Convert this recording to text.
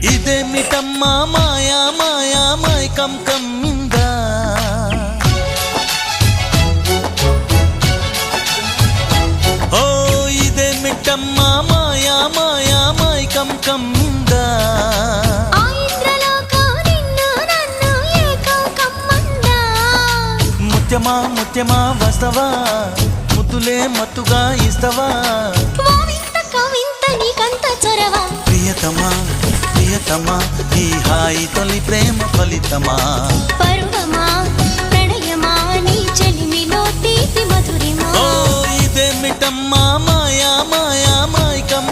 ఇదేమిటమ్మా మాయా మాయా మైకం కమ్మిందా ఓ ఇదేమిటమ్మా మాయా మాయా మైకం కమ్మిందా ముత్యమా ముత్యమా వస్తవా ముద్దులే మత్తుగా ఇస్తవా ప్రియతమా ప్రియతమా ఈ హాయి తొలి ప్రేమ ఫలితమా పరువమా ప్రణయమా నీ చెలిమిలో తీపి మధురిమా ఓ ఇదేమిటమ్మా మాయా మాయా మైకం